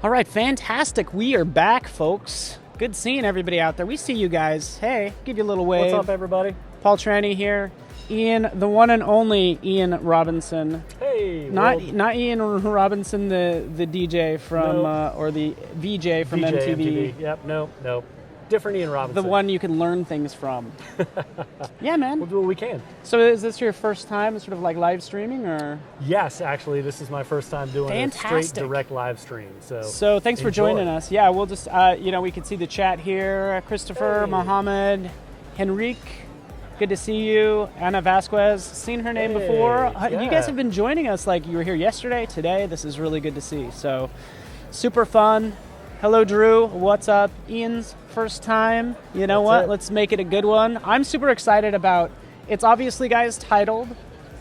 All right, fantastic. We are back, folks. Good seeing everybody out there. We see you guys. Hey, give you a little wave. What's up, everybody? Paul Tranny here. Ian, the one and only Ian Robinson. Hey. Not Ian Robinson, the DJ from, or the VJ from MTV. Yep, no. Different Ian Robinson. The one you can learn things from. Yeah, man. We'll do what we can. So is this your first time sort of like live streaming, or? Yes, actually, this is my first time doing a straight direct live stream. So thanks for joining us. Yeah, we'll just, we can see the chat here. Christopher, Mohammed, Henrique, good to see you. Anna Vasquez, seen her name before. You guys have been joining us, like you were here yesterday, today. This is really good to see. So super fun. Hello, Drew. What's up? Ian's first time. You know what? Let's make it a good one. I'm super excited about, it's obviously, guys, titled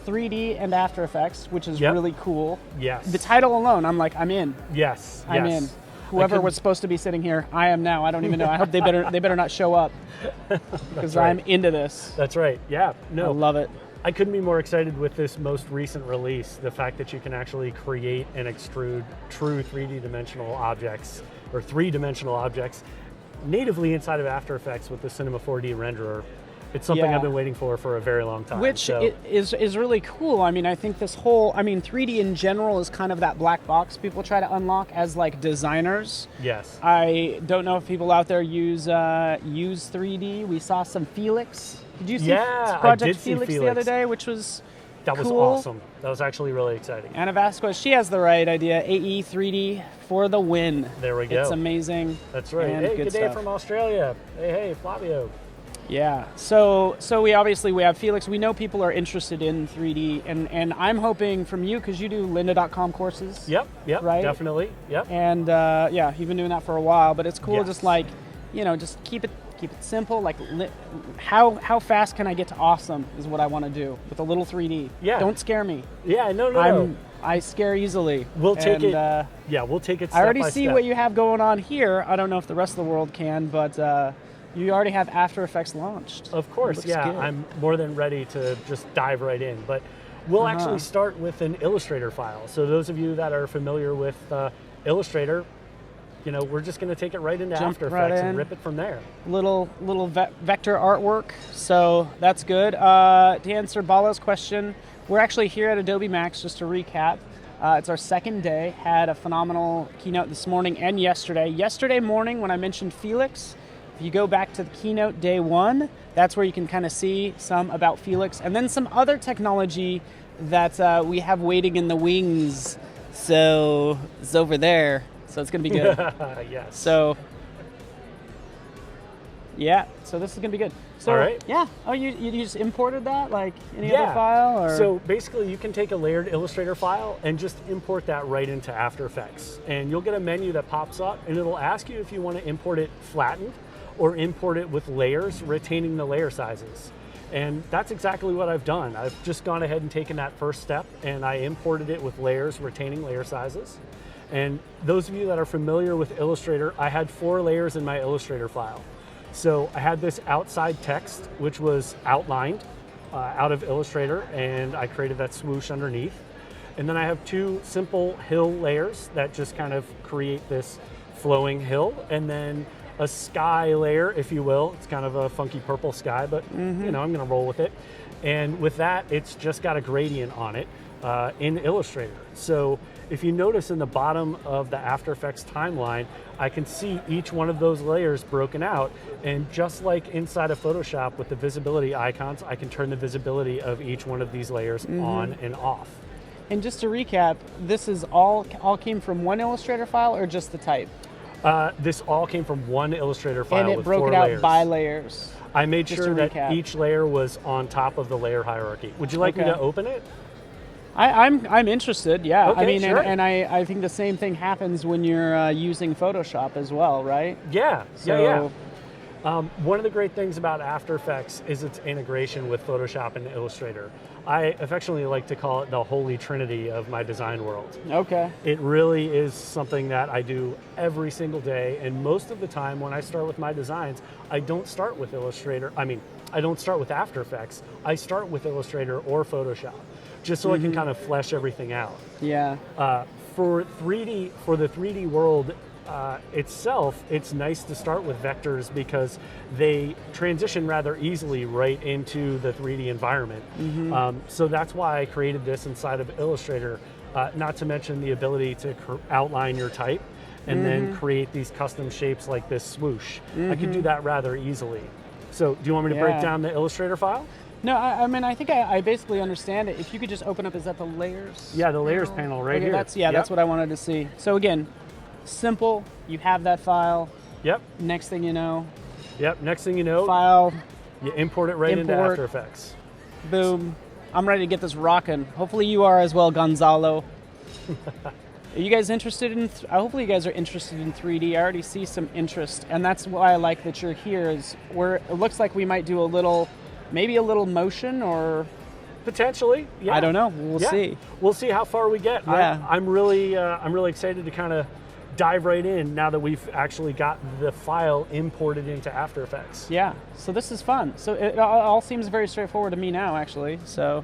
3D and After Effects, which is really cool. Yes. The title alone, I'm like, I'm in. Yes. I'm in. Whoever was supposed to be sitting here, I am now. I don't even know. I hope they better not show up, because I'm into this. That's right. Yeah. No. I love it. I couldn't be more excited with this most recent release. The fact that you can actually create and extrude true 3D dimensional objects, or three-dimensional objects, natively inside of After Effects with the Cinema 4D renderer. It's something I've been waiting for a very long time. Which is really cool. I mean, I think this whole, 3D in general is kind of that black box people try to unlock as like designers. Yes. I don't know if people out there use 3D. We saw some Felix. Did you see Project Felix the other day, which was That was cool. awesome. That was actually really exciting. Anna Vasquez, she has the right idea. AE 3D for the win. There we go. It's amazing. That's right. And hey, good day stuff. from Australia. Hey, Flavio. Yeah. So we have Felix. We know people are interested in 3D, and I'm hoping from you, because you do lynda.com courses. Yep. Right? Definitely. Yep. And you've been doing that for a while, but it's cool just like, just keep it simple. Like how fast can I get to awesome is what I want to do with a little 3D. Yeah. Don't scare me. Yeah, no. I scare easily. We'll take it. We'll take it step I already by see step. what you have going on here. I don't know if the rest of the world can, but you already have After Effects launched. Of course, good. I'm more than ready to just dive right in. But we'll actually start with an Illustrator file. So those of you that are familiar with Illustrator, we're just going to take it right into After Effects and rip it from there. Little vector artwork, so that's good. To answer Bala's question, we're actually here at Adobe Max, just to recap. It's our second day. Had a phenomenal keynote this morning and yesterday. Yesterday morning, when I mentioned Felix, if you go back to the keynote day one, that's where you can kind of see some about Felix, and then some other technology that we have waiting in the wings. So it's over there. So it's going to be good. Yes. So this is going to be good. So, all right. Yeah. Oh, you just imported that, like any other file? Or? So basically you can take a layered Illustrator file and just import that right into After Effects. And you'll get a menu that pops up, and it'll ask you if you want to import it flattened or import it with layers, retaining the layer sizes. And that's exactly what I've done. I've just gone ahead and taken that first step, and I imported it with layers, retaining layer sizes. And those of you that are familiar with Illustrator, I had 4 layers in my Illustrator file. So I had this outside text, which was outlined out of Illustrator, and I created that swoosh underneath. And then I have 2 simple hill layers that just kind of create this flowing hill, and then a sky layer, if you will. It's kind of a funky purple sky, but I'm going to roll with it. And with that, it's just got a gradient on it in Illustrator. So if you notice in the bottom of the After Effects timeline, I can see each one of those layers broken out. And just like inside of Photoshop with the visibility icons, I can turn the visibility of each one of these layers on and off. And just to recap, this is all came from one Illustrator file, or just the type? This all came from one Illustrator file and it with broke 4 it out layers. by layers. I made sure that each layer was on top of the layer hierarchy. Would you like me to open it? I'm interested, yeah. Okay, I mean, sure. and I think the same thing happens when you're using Photoshop as well, right? Yeah, So, one of the great things about After Effects is its integration with Photoshop and Illustrator. I affectionately like to call it the holy trinity of my design world. Okay. It really is something that I do every single day, and most of the time when I start with my designs, I don't start with Illustrator. I don't start with After Effects. I start with Illustrator or Photoshop, just so I can kind of flesh everything out. Yeah. for the 3D world itself, it's nice to start with vectors because they transition rather easily right into the 3D environment. So that's why I created this inside of Illustrator, not to mention the ability to outline your type and then create these custom shapes like this swoosh. I could do that rather easily. So do you want me to break down the Illustrator file? No, I mean, I think I basically understand it. If you could just open up, is that the layers? Yeah, the layers panel right here. That's what I wanted to see. So again, simple, you have that file. Yep. Next thing you know. Yep, next thing you know, file. You import it right into After Effects. Boom. I'm ready to get this rocking. Hopefully you are as well, Gonzalo. Are you guys interested in, hopefully you guys are interested in 3D. I already see some interest, and that's why I like that you're here, is where it looks like we might do maybe a little motion, or potentially. Yeah. I don't know. We'll see. We'll see how far we get. Yeah. I'm really excited to kind of dive right in now that we've actually got the file imported into After Effects. Yeah. So this is fun. So it all seems very straightforward to me now, actually. So.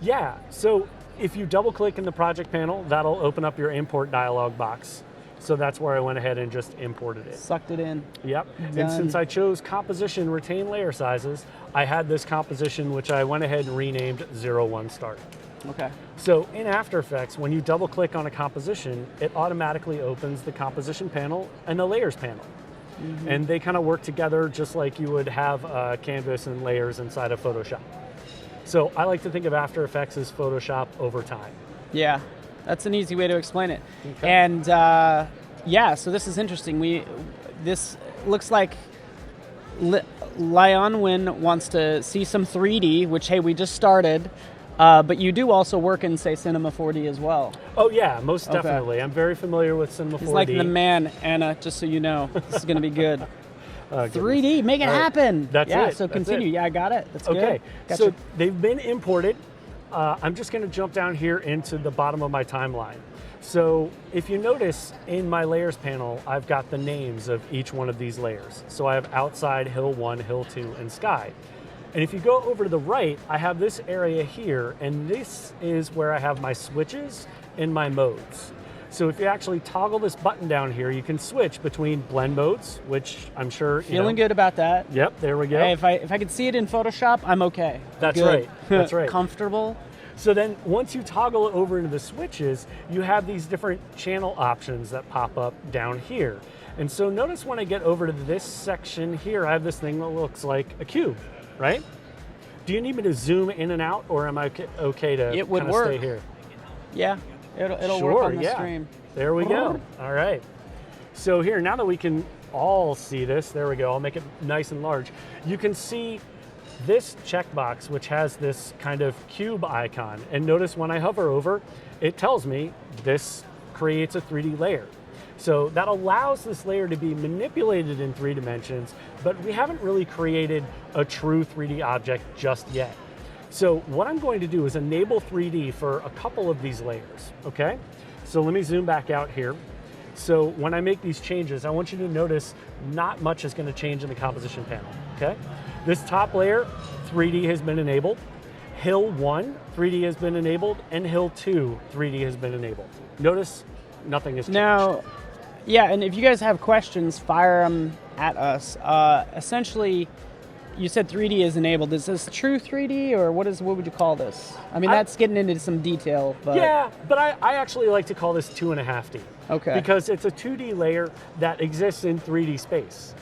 Yeah. So if you double click in the project panel, that'll open up your import dialog box. So that's where I went ahead and just imported it. Sucked it in. Yep. Done. And since I chose composition, retain layer sizes, I had this composition which I went ahead and renamed 01 start. Okay. So in After Effects, when you double click on a composition, it automatically opens the composition panel and the layers panel. And they kind of work together just like you would have canvas and layers inside of Photoshop. So I like to think of After Effects as Photoshop over time. Yeah. That's an easy way to explain it. Okay. And yeah, so this is interesting. This looks like Bronwyn wants to see some 3D, which, hey, we just started. But you do also work in, say, Cinema 4D as well. Oh yeah, most definitely. I'm very familiar with Cinema 4D. He's like the man, Anna, just so you know. This is going to be good. 3D, make it happen. That's it. So continue. Yeah, I got it. That's good. Okay, Gotcha. So they've been imported. I'm just going to jump down here into the bottom of my timeline. So if you notice in my layers panel, I've got the names of each one of these layers. So I have outside, hill 1, hill 2, and sky. And if you go over to the right, I have this area here, and this is where I have my switches and my modes. So if you actually toggle this button down here, you can switch between blend modes, which I'm sure feeling good about that. Yep, there we go. Hey, if I could see it in Photoshop, I'm okay. That's good. Right. That's right. Comfortable. So then once you toggle over into the switches, you have these different channel options that pop up down here. And so notice when I get over to this section here, I have this thing that looks like a cube, right? Do you need me to zoom in and out, or am I okay to it would kind of work. stay here? Yeah, it'll sure, work on the stream. There we go. All right. So here, now that we can all see this, there we go. I'll make it nice and large. You can see this checkbox, which has this kind of cube icon. And notice when I hover over, it tells me this creates a 3D layer. So that allows this layer to be manipulated in 3 dimensions, but we haven't really created a true 3D object just yet. So what I'm going to do is enable 3D for a couple of these layers, okay? So let me zoom back out here. So when I make these changes, I want you to notice not much is going to change in the composition panel, okay? This top layer, 3D has been enabled. Hill 1, 3D has been enabled, and Hill 2, 3D has been enabled. Notice nothing has changed. Now, yeah, and if you guys have questions, fire them at us. Essentially, you said 3D is enabled. Is this true 3D, or what would you call this? I mean, that's getting into some detail. But yeah, but I actually like to call this 2.5D. Okay. Because it's a 2D layer that exists in 3D space.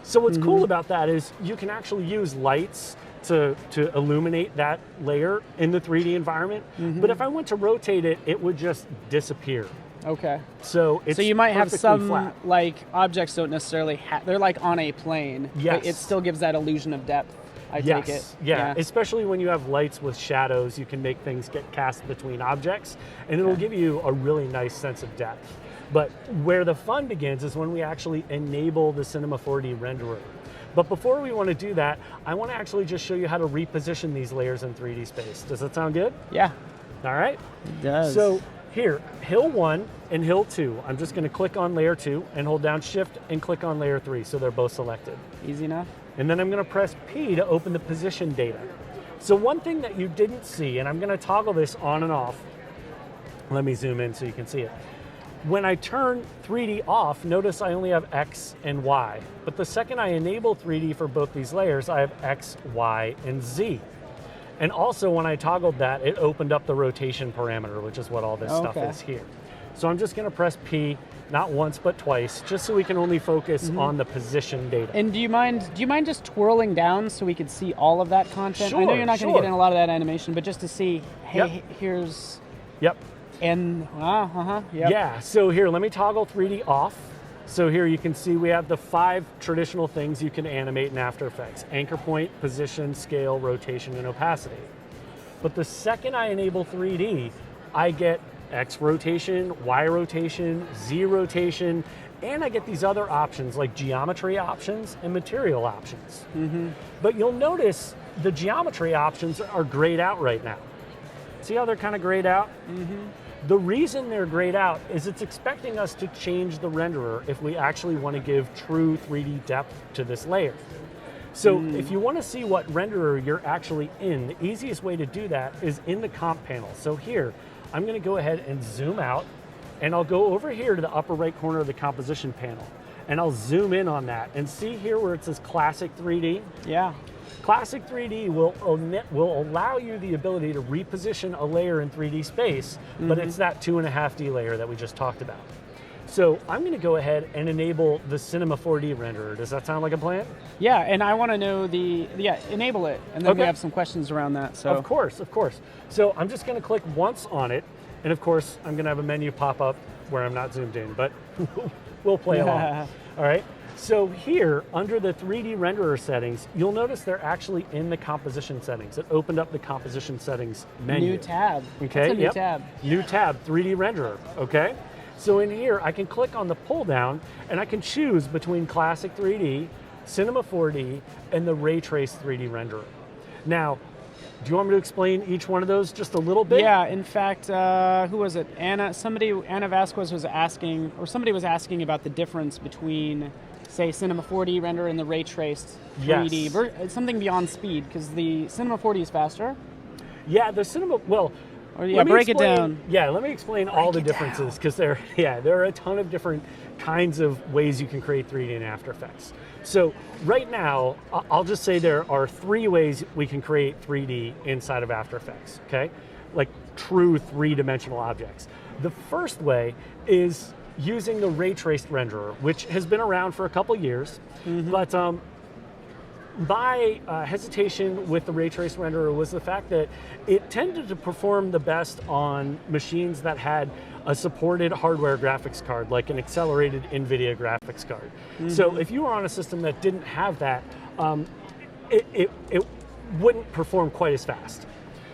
So what's cool about that is you can actually use lights to illuminate that layer in the 3D environment. But if I went to rotate it, it would just disappear. Okay. So it's you might have some flat. like objects don't necessarily they're like on a plane. Yes. But it still gives that illusion of depth. I take it. Yeah, especially when you have lights with shadows, you can make things get cast between objects, and it'll give you a really nice sense of depth. But where the fun begins is when we actually enable the Cinema 4D renderer. But before we want to do that, I want to actually just show you how to reposition these layers in 3D space. Does that sound good? Yeah. All right. It does. So here, Hill 1 and Hill 2, I'm just going to click on Layer 2 and hold down Shift and click on Layer 3 so they're both selected. Easy enough. And then I'm going to press P to open the position data. So one thing that you didn't see, and I'm going to toggle this on and off. Let me zoom in so you can see it. When I turn 3D off, notice I only have X and Y. But the second I enable 3D for both these layers, I have X, Y, and Z. And also when I toggled that, it opened up the rotation parameter, which is what all this stuff is here. So I'm just gonna press P, not once, but twice, just so we can only focus on the position data. And do you mind just twirling down so we can see all of that content? Sure, I know you're not gonna get in a lot of that animation, but just to see, hey, here's... Yep. And, yep. Yeah, so here, let me toggle 3D off. So here you can see we have the 5 traditional things you can animate in After Effects: anchor point, position, scale, rotation, and opacity. But the second I enable 3D, I get X rotation, Y rotation, Z rotation, and I get these other options like geometry options and material options. But you'll notice the geometry options are grayed out right now. See how they're kind of grayed out? The reason they're grayed out is it's expecting us to change the renderer if we actually want to give true 3D depth to this layer. So if you want to see what renderer you're actually in, the easiest way to do that is in the comp panel. So here, I'm going to go ahead and zoom out, and I'll go over here to the upper right corner of the composition panel, and I'll zoom in on that and see here where it says Classic 3D. Yeah. Classic 3D will allow you the ability to reposition a layer in 3D space, but it's that 2.5D layer that we just talked about. So I'm going to go ahead and enable the Cinema 4D renderer. Does that sound like a plan? Yeah, and I want to know enable it, and then we have some questions around that. So Of course. So I'm just going to click once on it, and of course I'm going to have a menu pop up where I'm not zoomed in, but we'll play along. All right. So here, under the 3D renderer settings, you'll notice they're actually in the composition settings. It opened up the composition settings menu. New tab. Okay, That's a new tab. New tab, 3D renderer, okay? So in here, I can click on the pull down, and I can choose between Classic 3D, Cinema 4D, and the Raytrace 3D renderer. Now, do you want me to explain each one of those just a little bit? Yeah, in fact, who was it? Anna Vasquez was asking, or somebody was asking about the difference between, say, Cinema 4D render and the Raytraced 3D. Yes. It's something beyond speed, because the Cinema 4D is faster. Yeah, the Cinema, well, break it down. Yeah, let me explain all the differences, because there are a ton of different kinds of ways you can create 3D in After Effects. So right now, I'll just say there are 3 ways we can create 3D inside of After Effects, okay? Like true 3-dimensional objects. The first way is using the Raytraced renderer, which has been around for a couple years, but my hesitation with the Raytrace renderer was the fact that it tended to perform the best on machines that had a supported hardware graphics card, like an accelerated NVIDIA graphics card. So if you were on a system that didn't have that, it wouldn't perform quite as fast.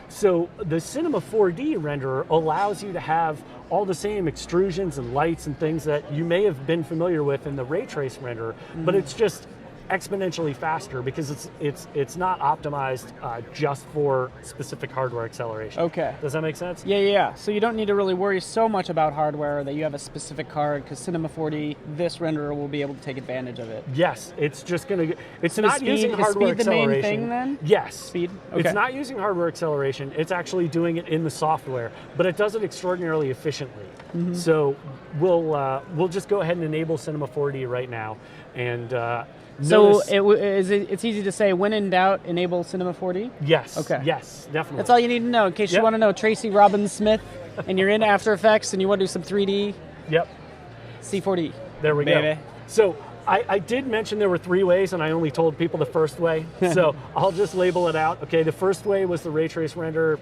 So the Cinema 4D renderer allows you to have all the same extrusions and lights and things that you may have been familiar with in the Raytrace renderer, but it's just exponentially faster because it's not optimized just for specific hardware acceleration. Okay. Does that make sense? Yeah. So you don't need to really worry so much about hardware that you have a specific card, because Cinema 4D, this renderer will be able to take advantage of it. Yes, it's just going to. It's So not using hardware is speed the acceleration. main thing then? Yes. Speed? Okay. It's not using hardware acceleration. It's actually doing it in the software, but it does it extraordinarily efficiently. So we'll just go ahead and enable Cinema 4D right now, and. So it's easy to say, when in doubt, enable Cinema 4D? Yes. Okay. Yes, definitely. That's all you need to know in case you want to know Tracy Robbins Smith and you're in After Effects and you want to do some 3D. Yep. C4D. There we go. So I did mention there were 3 ways, and I only told people the first way. So I'll just label it out. Okay, the first way was the Raytrace renderer.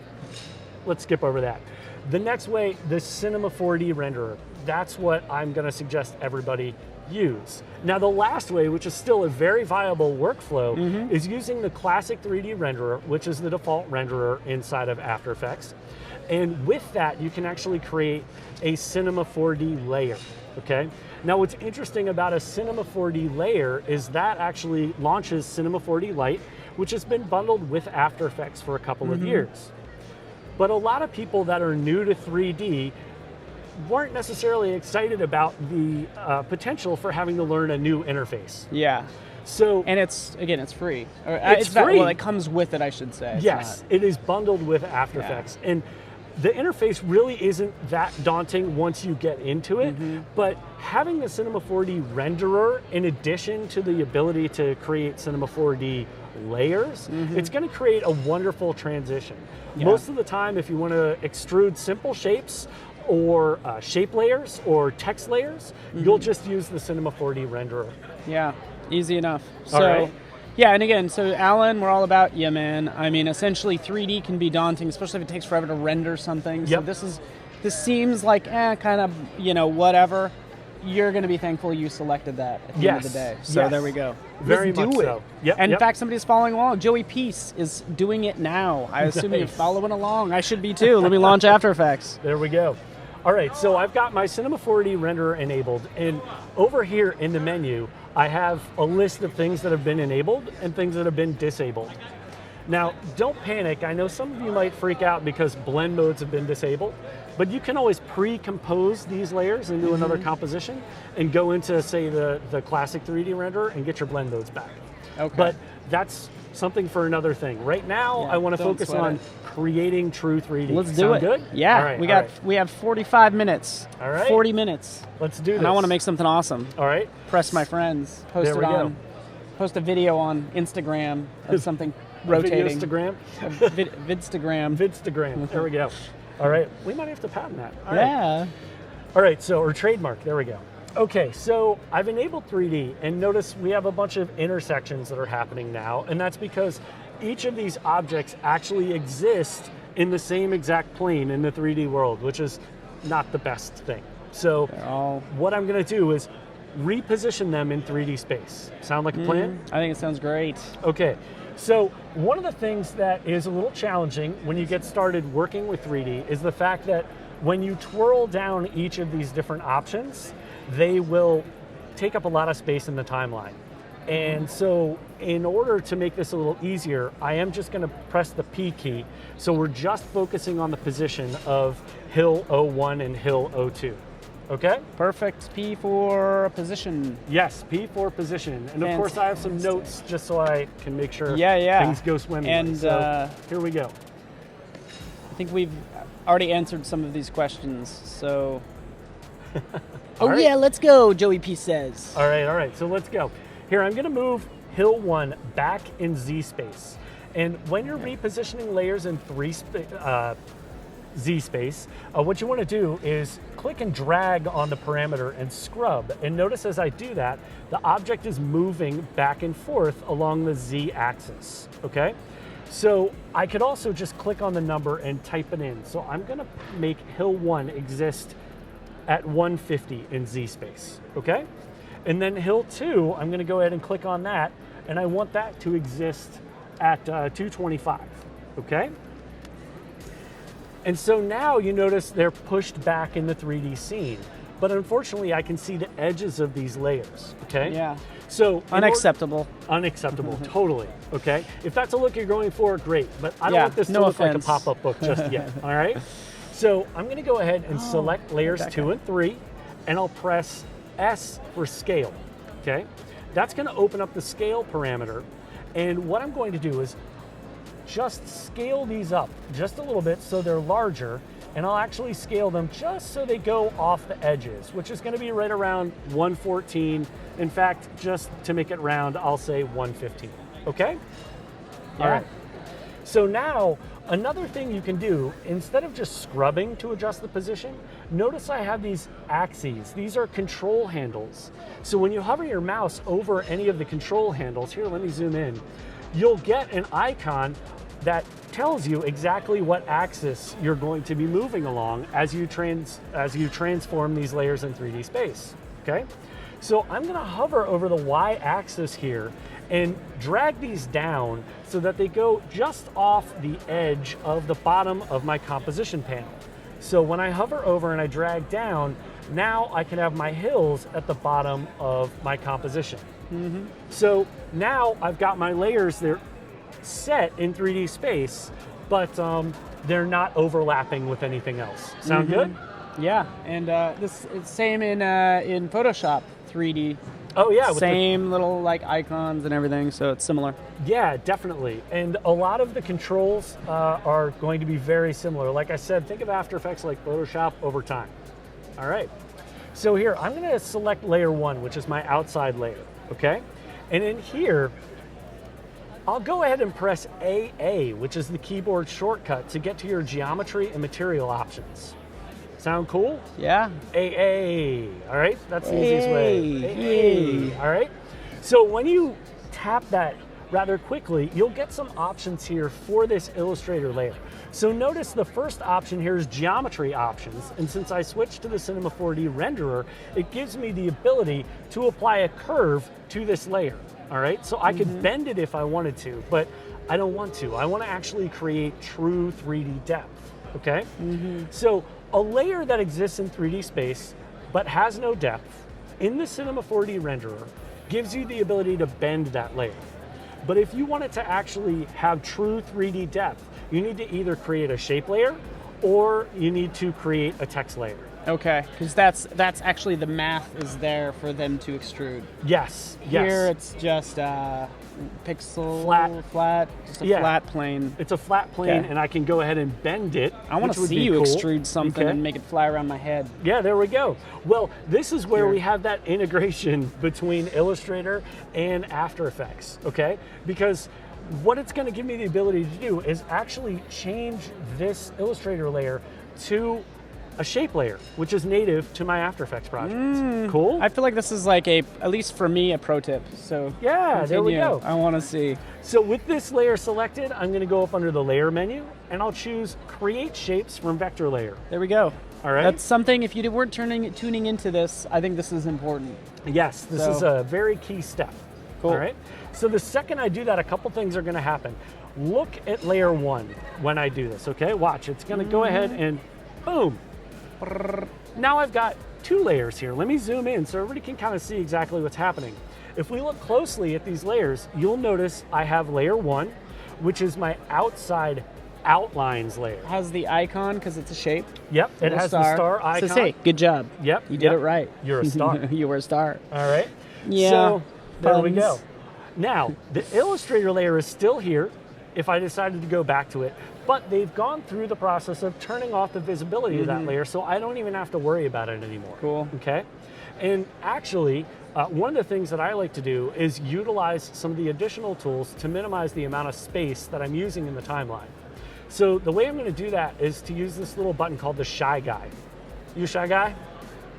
Let's skip over that. The next way, the Cinema 4D renderer. That's what I'm going to suggest everybody use. Now the last way, which is still a very viable workflow, is using the Classic 3D renderer, which is the default renderer inside of After Effects. And with that, you can actually create a Cinema 4D layer, okay? Now what's interesting about a Cinema 4D layer is that actually launches Cinema 4D Lite, which has been bundled with After Effects for a couple of years. But a lot of people that are new to 3D weren't necessarily excited about the potential for having to learn a new interface. Yeah. So, and it's free. It's free. Well, it comes with it, I should say. Yes, it is bundled with After Effects. And the interface really isn't that daunting once you get into it, but having the Cinema 4D renderer, in addition to the ability to create Cinema 4D layers, it's going to create a wonderful transition. Most of the time, if you want to extrude simple shapes or shape layers or text layers, you'll just use the Cinema 4D renderer. Yeah, easy enough. All right. Yeah, and again, so Alan, we're all about you, man. I mean, essentially 3D can be daunting, especially if it takes forever to render something. So this seems like kind of, whatever. You're going to be thankful you selected that at the end of the day. So there we go. Very Let's much do it. so. Yep, And in fact, somebody's following along. Joey Peace is doing it now. I assume you're following along. I should be too. Let me launch After Effects. There we go. All right, so I've got my Cinema 4D renderer enabled, and over here in the menu, I have a list of things that have been enabled and things that have been disabled. Now, don't panic. I know some of you might freak out because blend modes have been disabled, but you can always pre-compose these layers into another composition and go into, say, the classic 3D renderer and get your blend modes back. Okay. But that's something for another thing. Right now, I want to focus on creating true 3D. Let's do it. Good? Yeah, all right, we have 45 minutes. All right. 40 minutes. Let's do this. And I want to make something awesome. All right. Press my friends. Post a video on Instagram of something rotating. Instagram. Vidstagram. Vidstagram. There we go. All right. We might have to patent that. All right. Yeah. All right. So, or trademark. There we go. Okay, so I've enabled 3D, and notice we have a bunch of intersections that are happening now, and that's because each of these objects actually exist in the same exact plane in the 3D world, which is not the best thing. So what I'm going to do is reposition them in 3D space. Sound like a plan? I think it sounds great. Okay, so one of the things that is a little challenging when you get started working with 3D is the fact that when you twirl down each of these different options, they will take up a lot of space in the timeline. And so in order to make this a little easier, I am just going to press the P key. So we're just focusing on the position of hill 01 and hill 02. Okay? Perfect. P for position. Yes, P for position. And of course I have some notes just so I can make sure things go swimmingly. And so here we go. I think we've already answered some of these questions, so... Yeah, let's go, Joey P says. All right, so let's go. Here, I'm gonna move hill 1 back in ZSpace. And when you're repositioning layers in ZSpace, what you wanna do is click and drag on the parameter and scrub. And notice as I do that, the object is moving back and forth along the Z axis, okay? So I could also just click on the number and type it in. So I'm gonna make hill 1 exist at 150 in ZSpace, okay? And then hill 2, I'm gonna go ahead and click on that, and I want that to exist at 225, okay? And so now you notice they're pushed back in the 3D scene, but unfortunately I can see the edges of these layers, okay? Yeah. So unacceptable. Unacceptable, totally, okay? If that's a look you're going for, great, but I don't want this to look like a pop-up book just yet, all right? So I'm gonna go ahead and select layers 2 and 3, and I'll press S for scale, okay? That's gonna open up the scale parameter, and what I'm going to do is just scale these up just a little bit so they're larger, and I'll actually scale them just so they go off the edges, which is gonna be right around 114. In fact, just to make it round, I'll say 115, okay? Yeah. All right. So now, another thing you can do, instead of just scrubbing to adjust the position, notice I have these axes. These are control handles. So when you hover your mouse over any of the control handles, here, let me zoom in, you'll get an icon that tells you exactly what axis you're going to be moving along as you transform these layers in 3D space, okay? So I'm gonna hover over the Y axis here and drag these down so that they go just off the edge of the bottom of my composition panel. So when I hover over and I drag down, now I can have my hills at the bottom of my composition. So now I've got my layers, they're set in 3D space, but they're not overlapping with anything else. Sound good? Yeah, and it's same in Photoshop 3D. Oh yeah, with Same little like icons and everything, so it's similar. Yeah, definitely. And a lot of the controls are going to be very similar. Like I said, think of After Effects like Photoshop over time. All right. So here, I'm going to select layer 1, which is my outside layer, okay? And in here, I'll go ahead and press AA, which is the keyboard shortcut to get to your geometry and material options. Sound cool? Yeah. AA, all right? That's the easiest way. AA, all right? So when you tap that rather quickly, you'll get some options here for this Illustrator layer. So notice the first option here is geometry options, and since I switched to the Cinema 4D renderer, it gives me the ability to apply a curve to this layer, all right? So I could bend it if I wanted to, but I don't want to. I want to actually create true 3D depth, okay? So a layer that exists in 3D space but has no depth in the Cinema 4D renderer gives you the ability to bend that layer. But if you want it to actually have true 3D depth, you need to either create a shape layer or you need to create a text layer. Okay, because that's actually the math is there for them to extrude. Yes, Here it's just pixel Flat. just a flat plane. It's a flat plane, and I can go ahead and bend it. I want to see you extrude something and make it fly around my head. Yeah, there we go. Well, this is where we have that integration between Illustrator and After Effects, okay? Because what it's going to give me the ability to do is actually change this Illustrator layer to a shape layer, which is native to my After Effects projects. Cool? I feel like this is like at least for me, a pro tip. So yeah, there we go. I want to see. So with this layer selected, I'm going to go up under the layer menu and I'll choose Create Shapes from Vector Layer. There we go. All right. That's something, if you weren't tuning into this, I think this is important. Yes, this is a very key step. Cool. All right. So the second I do that, a couple things are going to happen. Look at layer 1 when I do this, okay? Watch, it's going to go ahead and boom. Now I've got 2 layers here. Let me zoom in so everybody can kind of see exactly what's happening. If we look closely at these layers, you'll notice I have layer 1, which is my outside outlines layer. It has the icon because it's a shape. Yep, it has the star icon. Says, hey, good job. Yep, you did it right. You're a star. You were a star. All right. Yeah. So there we go. Now, the Illustrator layer is still here if I decided to go back to it, but they've gone through the process of turning off the visibility of that layer, so I don't even have to worry about it anymore. Cool. Okay? And actually, one of the things that I like to do is utilize some of the additional tools to minimize the amount of space that I'm using in the timeline. So the way I'm going to do that is to use this little button called the Shy Guy. You a shy guy?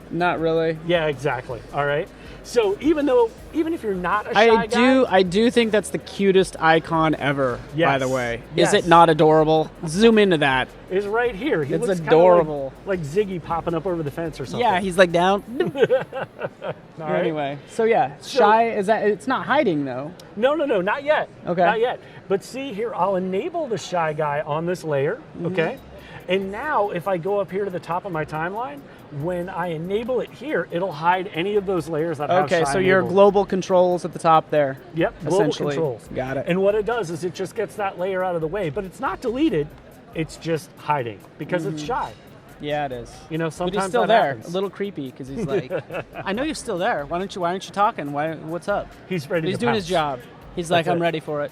Not really. Yeah, exactly. All right. So even if you're not a shy guy, I do think that's the cutest icon ever. Yes. By the way, Yes. Is it not adorable? Zoom into that. is right here. He It's looks adorable. Like Ziggy popping up over the fence or something. Yeah, he's like down. All right. Anyway, so yeah, shy is that? It's not hiding though. No, not yet. Okay. Not yet. But see here, I'll enable the Shy Guy on this layer. Okay. And now if I go up here to the top of my timeline, when I enable it here, it'll hide any of those layers that have Okay, Shy so your enabled. global controls at the top there. Yep, global essentially. controls. Got it. And what it does is it just gets that layer out of the way, but it's not deleted, it's just hiding because it's shy. Yeah, it is. You know, But sometimes he's still that there, happens. a little creepy because he's like, I know you're still there. Why aren't you talking? What's up? He's ready He's to doing pounce. his job. He's like, That's I'm it. ready for it.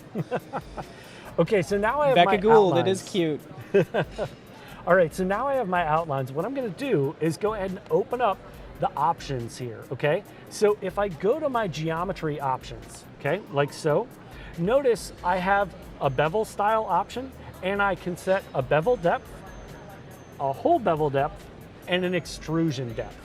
Okay, so now I have Becca my Gould, it outlines. is cute. All right, so now I have my outlines. What I'm going to do is go ahead and open up the options here, okay? So if I go to my geometry options, okay, like so, notice I have a bevel style option, and I can set a bevel depth, a whole bevel depth, and an extrusion depth.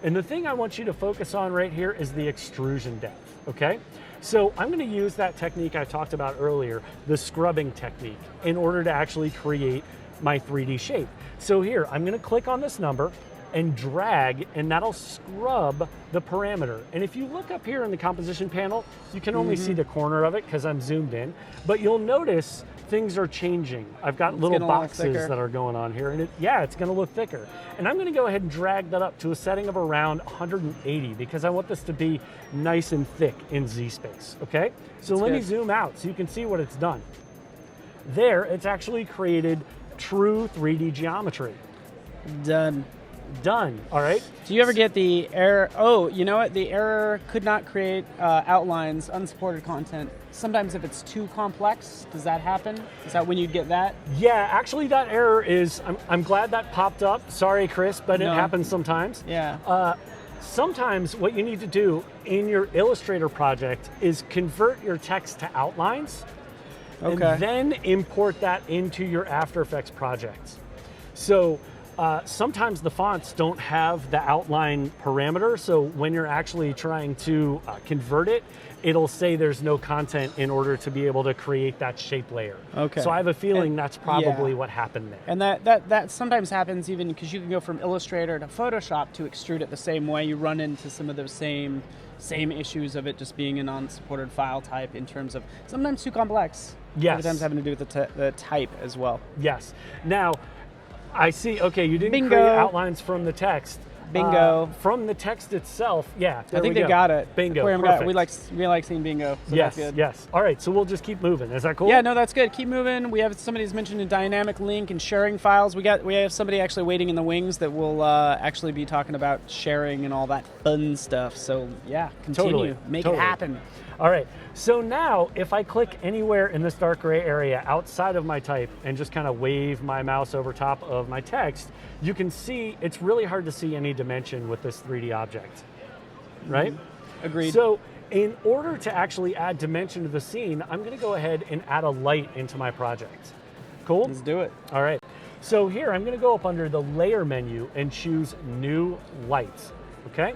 And the thing I want you to focus on right here is the extrusion depth, okay? So I'm going to use that technique I talked about earlier, the scrubbing technique, in order to actually create my 3D shape. So here, I'm going to click on this number and drag, and that'll scrub the parameter. And if you look up here in the composition panel, you can only see the corner of it because I'm zoomed in, but you'll notice things are changing. I've got little boxes that are going on here, and it's going to look thicker. And I'm going to go ahead and drag that up to a setting of around 180 because I want this to be nice and thick in ZSpace, okay? So let me zoom out so you can see what it's done. There, it's actually created true 3D geometry. Done. done, all right? Do you ever get the error? Oh, you know what? The error could not create outlines, unsupported content. Sometimes if it's too complex, does that happen? Is that when you'd get that? Yeah, actually that error is, I'm glad that popped up. Sorry, Chris, but it happens sometimes. Yeah. Sometimes what you need to do in your Illustrator project is convert your text to outlines and then import that into your After Effects project. So sometimes the fonts don't have the outline parameter, so when you're actually trying to convert it, it'll say there's no content in order to be able to create that shape layer. Okay. So I have a feeling that's probably what happened there. And that sometimes happens even because you can go from Illustrator to Photoshop to extrude it the same way. You run into some of those same issues of it just being an unsupported file type in terms of sometimes too complex. Yes. Other times having to do with the type as well. Yes. Now, I see, okay, you didn't Bingo. create outlines from the text. Bingo. From the text itself, yeah. I think they got it. Bingo. Perfect. We like seeing bingo. So yes, that's good. yes. All right, so we'll just keep moving. Is that cool? Yeah, no, that's good. Keep moving. We have somebody's mentioned a dynamic link and sharing files. We have somebody actually waiting in the wings that will actually be talking about sharing and all that fun stuff. So yeah, continue. Totally. Make it happen. All right, so now if I click anywhere in this dark gray area outside of my type and just kind of wave my mouse over top of my text, you can see it's really hard to see any dimension with this 3D object, right? Agreed. So in order to actually add dimension to the scene, I'm gonna go ahead and add a light into my project. Cool? Let's do it. All right, so here I'm gonna go up under the layer menu and choose new lights, okay?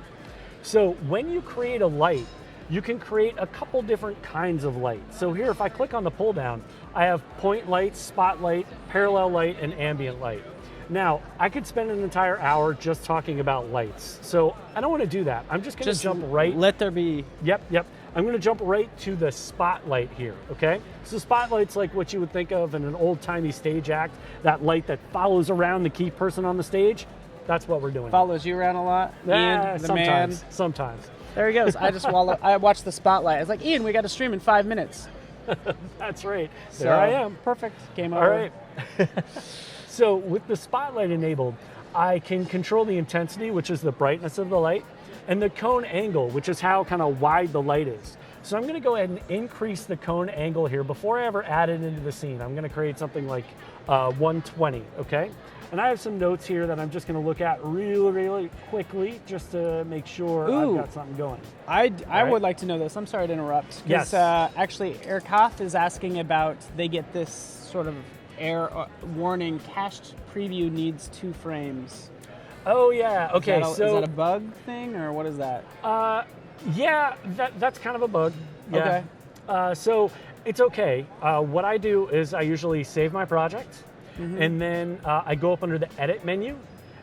So when you create a light, you can create a couple different kinds of light. So here, if I click on the pull down, I have point light, spotlight, parallel light, and ambient light. Now, I could spend an entire hour just talking about lights. So I don't want to do that. I'm just going to jump right. Let there be. Yep. I'm going to jump right to the spotlight here, okay? So spotlight's like what you would think of in an old-timey stage act, that light that follows around the key person on the stage. That's what we're doing. Follows you around a lot? Yeah, Ian, the man. Sometimes. There he goes. I watched the spotlight. I was like, Ian, we got to stream in 5 minutes. That's right. There I am. Perfect. Game over. All right. So with the spotlight enabled, I can control the intensity, which is the brightness of the light, and the cone angle, which is how kind of wide the light is. So I'm going to go ahead and increase the cone angle here before I ever add it into the scene. I'm going to create something like 120, okay? And I have some notes here that I'm just going to look at really quickly just to make sure I've got something going. I would like to know this. I'm sorry to interrupt. Yes. Actually, Erkoth is asking about they get this sort of error warning, cached preview needs 2 frames. Oh, yeah. Okay, is that a bug thing, or what is that? Yeah, that's kind of a bug. Yeah. Okay. So it's okay. What I do is I usually save my project, and then I go up under the edit menu,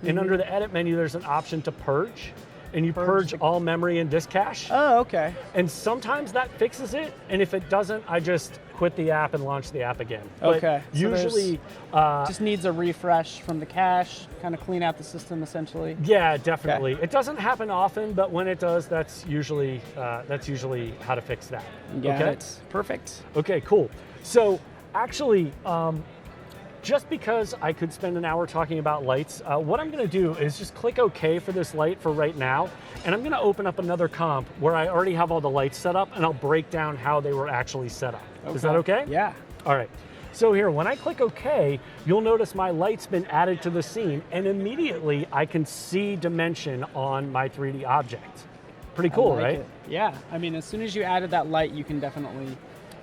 and under the edit menu there's an option to purge, and you purge all memory and disk cache. Oh, okay. And sometimes that fixes it, and if it doesn't, I just quit the app and launch the app again. Okay. But usually, just needs a refresh from the cache, kind of clean out the system essentially. Yeah, definitely. Okay. It doesn't happen often, but when it does, that's usually how to fix that. Got it. Perfect. Okay, cool. So actually, just because I could spend an hour talking about lights, what I'm going to do is just click OK for this light for right now, and I'm going to open up another comp where I already have all the lights set up, and I'll break down how they were actually set up. Okay. Is that okay? Yeah. All right. So here, when I click OK, you'll notice my light's been added to the scene, and immediately I can see dimension on my 3D object. Pretty cool, right? It. Yeah. I mean, as soon as you added that light, you can definitely...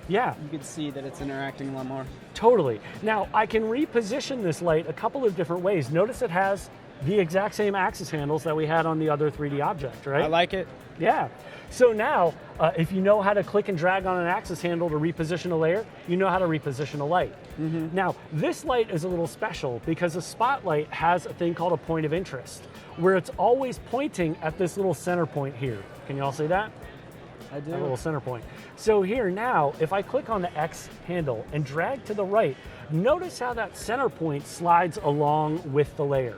Yeah. You can see that it's interacting a lot more. Totally. Now, I can reposition this light a couple of different ways. Notice it has the exact same axis handles that we had on the other 3D object, right? I like it. Yeah. So now, if you know how to click and drag on an axis handle to reposition a layer, you know how to reposition a light. Now, this light is a little special because a spotlight has a thing called a point of interest, where it's always pointing at this little center point here. Can you all see that? I do. A little center point. So here now, if I click on the X handle and drag to the right, notice how that center point slides along with the layer,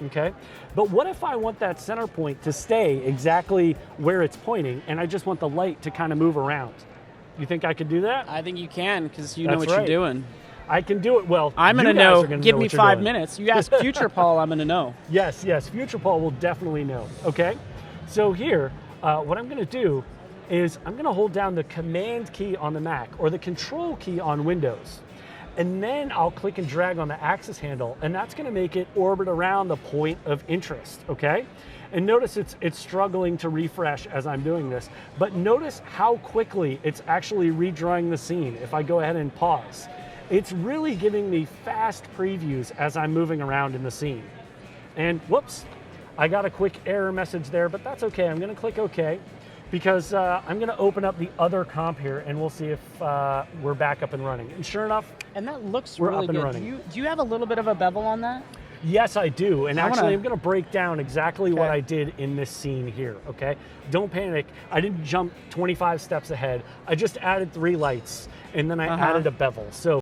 okay? But what if I want that center point to stay exactly where it's pointing, and I just want the light to kind of move around? You think I could do that? I think you can, because you know what you're doing. I can do it. Well, I'm you going to guys know. are gonna Give know me what you're 5 doing. minutes. You ask future Paul, I'm going to know. Yes, future Paul will definitely know, okay? So here, what I'm gonna do is I'm gonna hold down the Command key on the Mac or the Control key on Windows. And then I'll click and drag on the axis handle, and that's gonna make it orbit around the point of interest, okay? And notice it's struggling to refresh as I'm doing this, but notice how quickly it's actually redrawing the scene if I go ahead and pause. It's really giving me fast previews as I'm moving around in the scene. And whoops, I got a quick error message there, but that's okay. I'm gonna click OK because I'm gonna open up the other comp here and we'll see if we're back up and running. And sure enough, And that looks we're really up and good. running. Do you have a little bit of a bevel on that? yes, I do. And actually, wanna- I'm gonna break down exactly what Okay. I did in this scene here, okay? Don't panic. I didn't jump 25 steps ahead. I just added 3 lights and then I added a bevel. So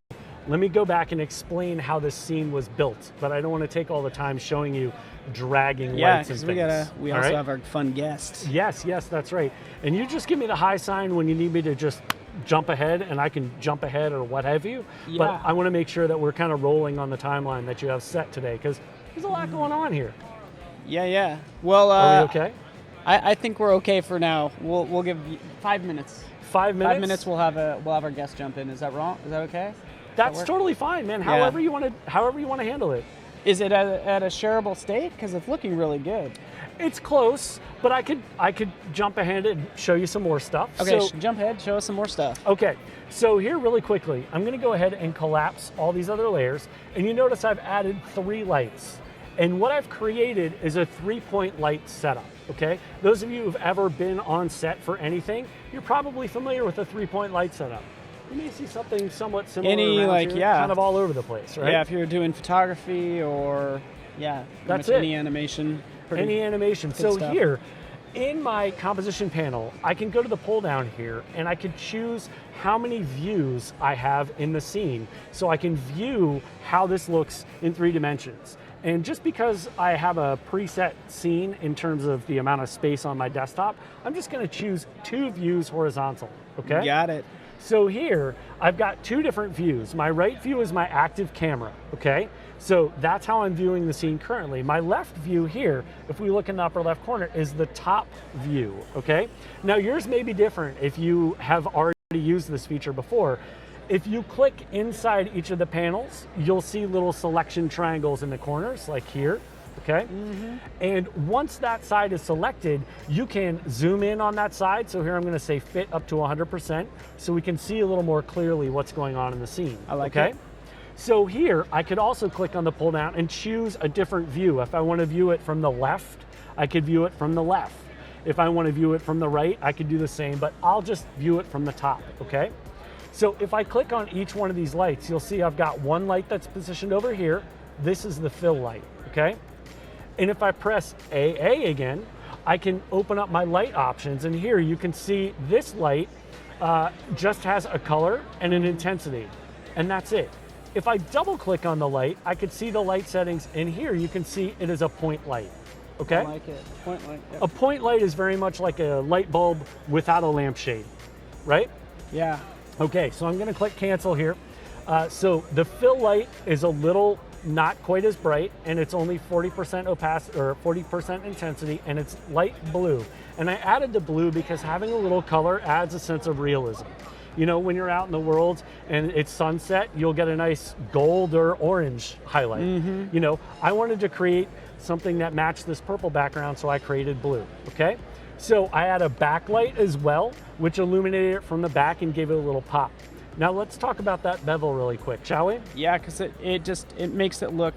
let me go back and explain how this scene was built, but I don't want to take all the time showing you dragging Yeah, lights and because things. we All also right? have our fun guest. Yes, that's right. And you just give me the high sign when you need me to just jump ahead, and I can jump ahead or what have you. Yeah. But I want to make sure that we're kind of rolling on the timeline that you have set today, because there's a lot going on here. Yeah. Well, Are we okay? I think we're okay for now. We'll give you 5 minutes. 5 minutes? 5 minutes. We'll have our guest jump in. Is that wrong? Is that okay? That's work? totally fine, man. Yeah. However you want to handle it. Is it at a shareable state? Because it's looking really good. It's close, but I could jump ahead and show you some more stuff. Okay, So- jump ahead. Show us some more stuff. Okay, so here really quickly, I'm gonna go ahead and collapse all these other layers, and you notice I've added 3 lights. And what I've created is a 3-point light setup, okay? Those of you who've ever been on set for anything, you're probably familiar with a 3-point light setup. You may see something somewhat similar around here, kind of all over the place, right? Yeah, if you're doing photography or, pretty That's much it. any animation. Any animation. So stuff. here, in my composition panel, I can go to the pull down here and I can choose how many views I have in the scene. So I can view how this looks in 3 dimensions. And just because I have a preset scene in terms of the amount of space on my desktop, I'm just gonna choose 2 views horizontal, okay? Got it. So here, I've got 2 different views. My right view is my active camera, okay? So that's how I'm viewing the scene currently. My left view here, if we look in the upper left corner, is the top view, okay? Now yours may be different if you have already used this feature before. If you click inside each of the panels, you'll see little selection triangles in the corners, like here, okay? And once that side is selected, you can zoom in on that side. So here I'm gonna say fit up to 100%, so we can see a little more clearly what's going on in the scene. I like okay? it. So here, I could also click on the pull down and choose a different view. If I wanna view it from the left, I could view it from the left. If I wanna view it from the right, I could do the same, but I'll just view it from the top, okay? So if I click on each one of these lights, you'll see I've got one light that's positioned over here. This is the fill light, okay? And if I press AA again, I can open up my light options, and here you can see this light just has a color and an intensity, and that's it. If I double click on the light, I could see the light settings, and here you can see it is a point light, okay? I like it. Point light. Yep. A point light is very much like a light bulb without a lampshade, right? Yeah. Okay, so I'm gonna click cancel here. So the fill light is a little not quite as bright, and it's only 40% opacity or 40% intensity, and it's light blue. And I added the blue because having a little color adds a sense of realism. You know, when you're out in the world and it's sunset, you'll get a nice gold or orange highlight. You know, I wanted to create something that matched this purple background, so I created blue, okay? So I had a backlight as well, which illuminated it from the back and gave it a little pop. Now let's talk about that bevel really quick, shall we? Yeah, because it makes it look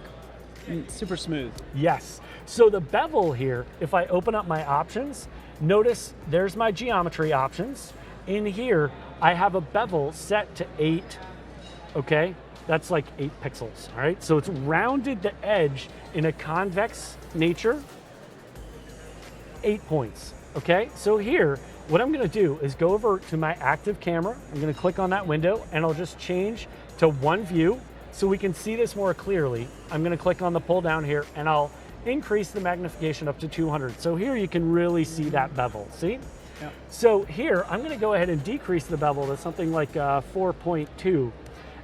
super smooth. Yes. So the bevel here, if I open up my options, notice there's my geometry options. In here, I have a bevel set to 8, okay? That's like 8 pixels, all right? So it's rounded the edge in a convex nature, 8 points. Okay, so here, what I'm gonna do is go over to my active camera. I'm gonna click on that window and I'll just change to one view so we can see this more clearly. I'm gonna click on the pull down here and I'll increase the magnification up to 200. So here you can really see that bevel, see? Yep. So here, I'm gonna go ahead and decrease the bevel to something like 4.2.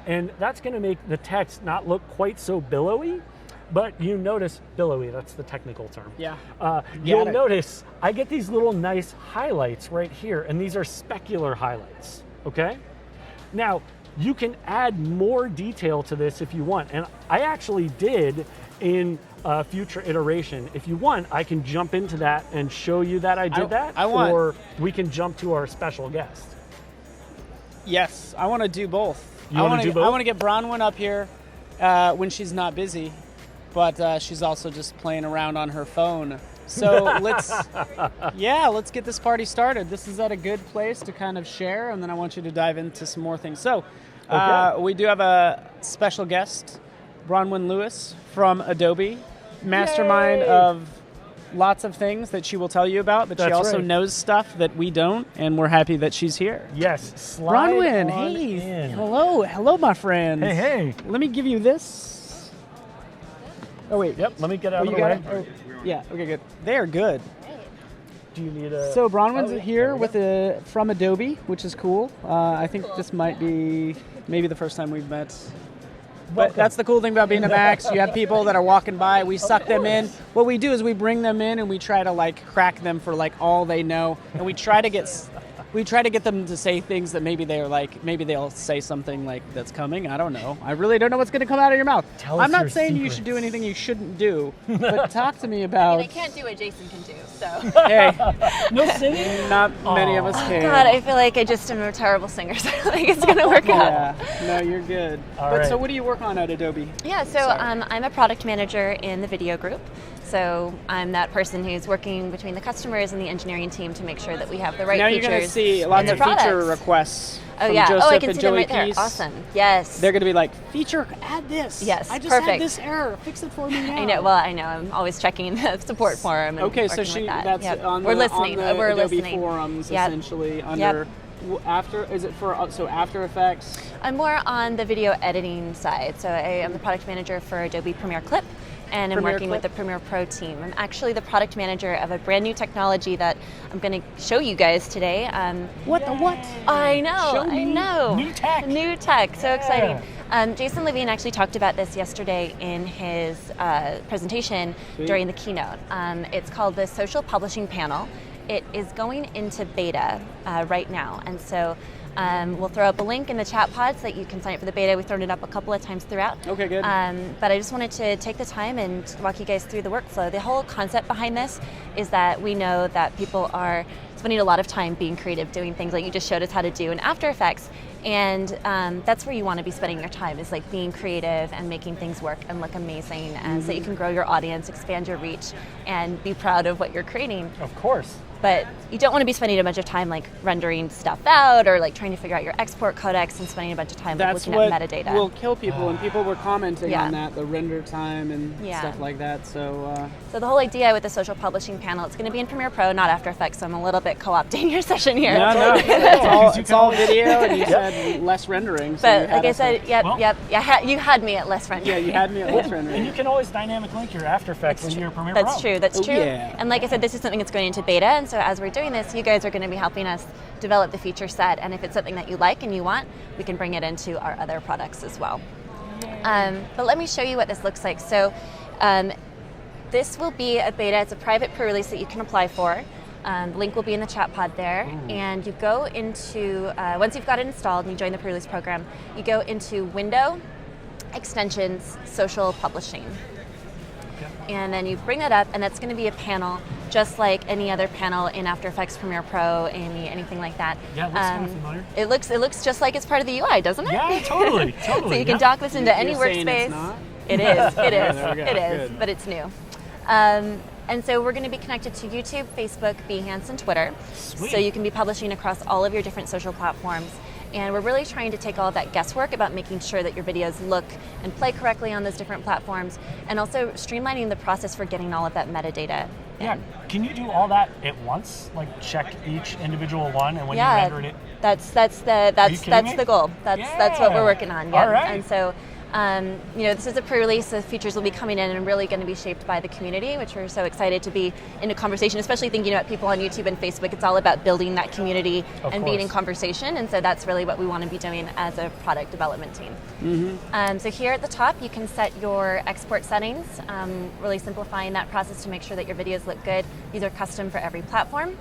And that's going to make the text not look quite so billowy, but you notice, billowy, that's the technical term. Yeah. You'll notice I get these little nice highlights right here, and these are specular highlights, okay? Now, you can add more detail to this if you want, and I actually did in a future iteration. If you want, I can jump into that and show you that I did that, or we can jump to our special guest. Yes, I want to do both. You want to do both? I want to get Bronwyn up here when she's not busy, but she's also just playing around on her phone. So let's get this party started. This is at a good place to kind of share, and then I want you to dive into some more things. So we do have a special guest, Bronwyn Lewis from Adobe, mastermind of lots of things that she will tell you about, but she also knows stuff that we don't, and we're happy that she's here. Yes, slide Bronwyn, on hey, in. hello, my friend. Hey. Let me give you this. Oh wait. Yep. Let me get out of the you way. got it? Oh, yeah. Okay. Good. They are good. Do you need a? So Bronwyn's here with from Adobe, which is cool. I think this might be maybe the first time we've met. But that's the cool thing about being a Max. You have people that are walking by. We suck them in. What we do is we bring them in and we try to like crack them for like all they know, and we try to get them to say things that maybe they're like, maybe they'll say something like that's coming. I don't know. I really don't know what's going to come out of your mouth. I'm not saying you should do anything you shouldn't do, but talk to me about. I can't do what Jason can do, so. Hey, no singing? not many of us can. God, I feel like I just am a terrible singer, so I don't think it's going to work out. Yeah, no, you're good. All right. So what do you work on at Adobe? Yeah, so I'm a product manager in the video group. So I'm that person who's working between the customers and the engineering team to make sure that we have the right now features. Now you're going to see lots of products. feature requests. Oh from yeah. Joseph I can and see them Joey right there. Keys. Awesome. Yes. They're going to be like, feature, add this. Yes. I just perfect. had this error. Fix it for me now. I know. Well, I know. I'm always checking the support forum. And okay, so working with that. that's yep. on We're the, listening. on the We're Adobe listening. forums Yep. essentially under. After is it for After Effects? I'm more on the video editing side. So I am the product manager for Adobe Premiere Clip, and I'm working with the Premiere Pro team. I'm actually the product manager of a brand new technology that I'm going to show you guys today. What? I know. Show me. I know. New tech. New tech. So exciting. Jason Levine actually talked about this yesterday in his presentation during the keynote. It's called the Social Publishing Panel. It is going into beta right now, and so we'll throw up a link in the chat pod so that you can sign up for the beta. We've thrown it up a couple of times throughout. Okay, good. But I just wanted to take the time and walk you guys through the workflow. The whole concept behind this is that we know that people are spending a lot of time being creative, doing things like you just showed us how to do in After Effects. And that's where you want to be spending your time, is like being creative and making things work and look amazing, and so that you can grow your audience, expand your reach, and be proud of what you're creating. Of course. But you don't want to be spending a bunch of time like rendering stuff out or like trying to figure out your export codecs and spending a bunch of time like, looking at metadata. That's what will kill people, and people were commenting on that, the render time and stuff like that. So the whole idea with the social publishing panel, it's going to be in Premiere Pro, not After Effects, so I'm a little bit co-opting your session here. No, it's all video, and you said less rendering. So but like I said, you had me at less rendering. Yeah, you had me at less rendering. And you can always dynamic link your After Effects into your Premiere Pro. That's true. That's true. Yeah. And like I said, this is something that's going into beta, and so as we're doing this, you guys are going to be helping us develop the feature set, and if it's something that you like and you want, we can bring it into our other products as well. But let me show you what this looks like. So this will be a beta. It's a private pre-release that you can apply for. The link will be in the chat pod there. And you go into, once you've got it installed and you join the pre-release program, you go into Window, Extensions, Social Publishing. And then you bring that up, and that's going to be a panel just like any other panel in After Effects, Premiere Pro, AME, anything like that. Yeah, it looks kind of familiar. It looks just like it's part of the UI, doesn't it? Yeah, totally. So you can dock this into any workspace. It's not? It is. It is. It is. But it's new. And so we're going to be connected to YouTube, Facebook, Behance, and Twitter. Sweet. So you can be publishing across all of your different social platforms. And we're really trying to take all of that guesswork about making sure that your videos look and play correctly on those different platforms, and also streamlining the process for getting all of that metadata in. Yeah, can you do all that at once? Like check each individual one, and when you render it? That's the goal. That's what we're working on. Yeah. All right. And so This is a pre-release, so features will be coming in and really going to be shaped by the community, which we're so excited to be in a conversation, especially thinking about people on YouTube and Facebook. It's all about building that community and being in conversation, and so that's really what we want to be doing as a product development team. So here at the top, you can set your export settings, really simplifying that process to make sure that your videos look good. These are custom for every platform.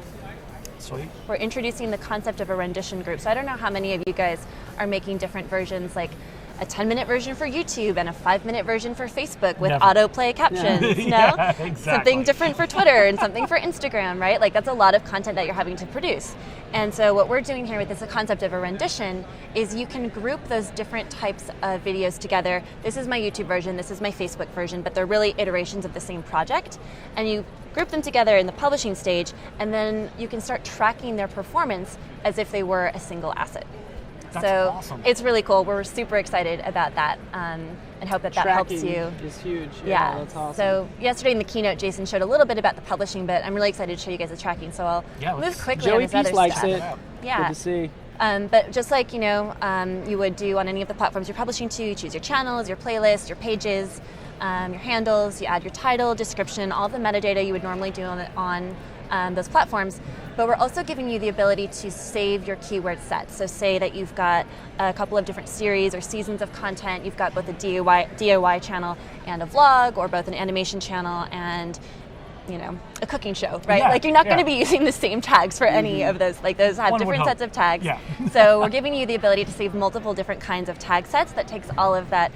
Sweet. We're introducing the concept of a rendition group. So I don't know how many of you guys are making different versions, like a 10-minute version for YouTube and a 5-minute version for Facebook with autoplay captions. Yeah, exactly. Something different for Twitter and something for Instagram, right? Like that's a lot of content that you're having to produce. And so what we're doing here with this concept of a rendition is you can group those different types of videos together. This is my YouTube version, this is my Facebook version, but they're really iterations of the same project. And you group them together in the publishing stage, and then you can start tracking their performance as if they were a single asset. That's so awesome. It's really cool. We're super excited about that, and hope that helps you. Is huge. Yeah, that's awesome. So yesterday in the keynote, Jason showed a little bit about the publishing, but I'm really excited to show you guys the tracking. So I'll move quickly on this other likes stuff. it. Yeah. Good to see. But just like you would do on any of the platforms you're publishing to, you choose your channels, your playlists, your pages, your handles. You add your title, description, all the metadata you would normally do on those platforms. But we're also giving you the ability to save your keyword set. So say that you've got a couple of different series or seasons of content. You've got both a DIY channel and a vlog, or both an animation channel and a cooking show, right? Like you're not going to be using the same tags for any of those. Like those have different sets of tags. Yeah. So we're giving you the ability to save multiple different kinds of tag sets. That takes all of that